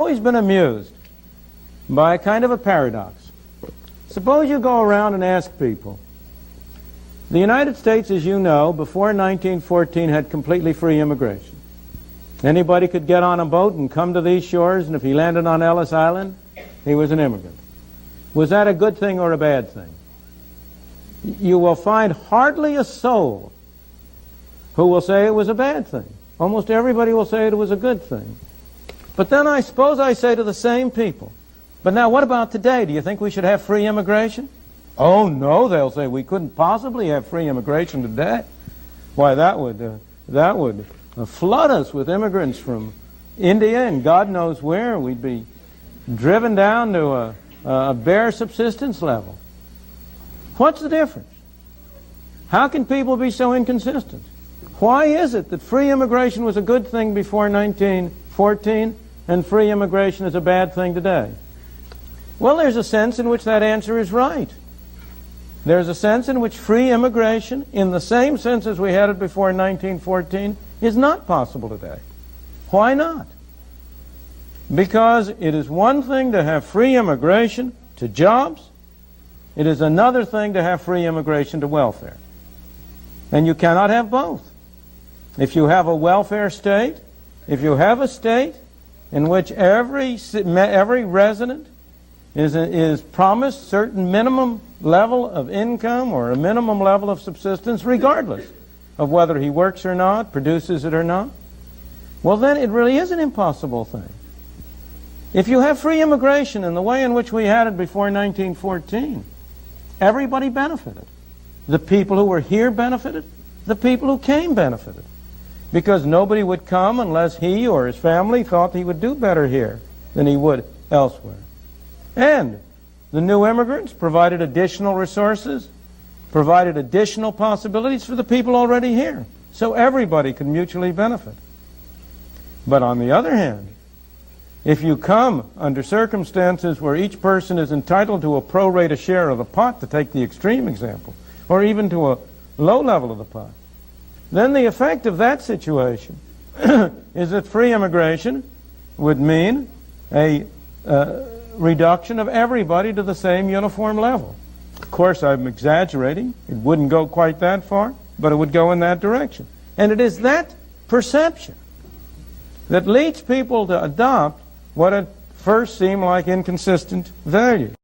Always been amused by a kind of a paradox. Suppose you go around and ask people. The United States, as you know, before 1914 had completely free immigration. Anybody could get on a boat and come to these shores, and if he landed on Ellis Island, he was an immigrant. Was that a good thing or a bad thing? You will find hardly a soul who will say it was a bad thing. Almost everybody will say it was a good thing. But then I suppose I say to the same people, but now what about today? Do you think we should have free immigration? Oh no, they'll say, we couldn't possibly have free immigration today. Why, that would flood us with immigrants from India and God knows where. We'd be driven down to a bare subsistence level. What's the difference? How can people be so inconsistent? Why is it that free immigration was a good thing before 1914 and free immigration is a bad thing today? Well, there's a sense in which that answer is right. There's a sense in which free immigration, in the same sense as we had it before 1914, is not possible today. Why not? Because it is one thing to have free immigration to jobs. It is another thing to have free immigration to welfare. And you cannot have both. If you have a welfare state, if you have a state in which every resident is promised certain minimum level of income or a minimum level of subsistence, regardless of whether he works or not, produces it or not, well then it really is an impossible thing. If you have free immigration in the way in which we had it before 1914, everybody benefited. The people who were here benefited. The people who came benefited. Because nobody would come unless he or his family thought he would do better here than he would elsewhere. And the new immigrants provided additional resources, provided additional possibilities for the people already here. So everybody could mutually benefit. But on the other hand, if you come under circumstances where each person is entitled to a pro rata share of the pot, to take the extreme example, or even to a low level of the pot, then the effect of that situation is that free immigration would mean a reduction of everybody to the same uniform level. Of course, I'm exaggerating. It wouldn't go quite that far, but it would go in that direction. And it is that perception that leads people to adopt what at first seem like inconsistent values.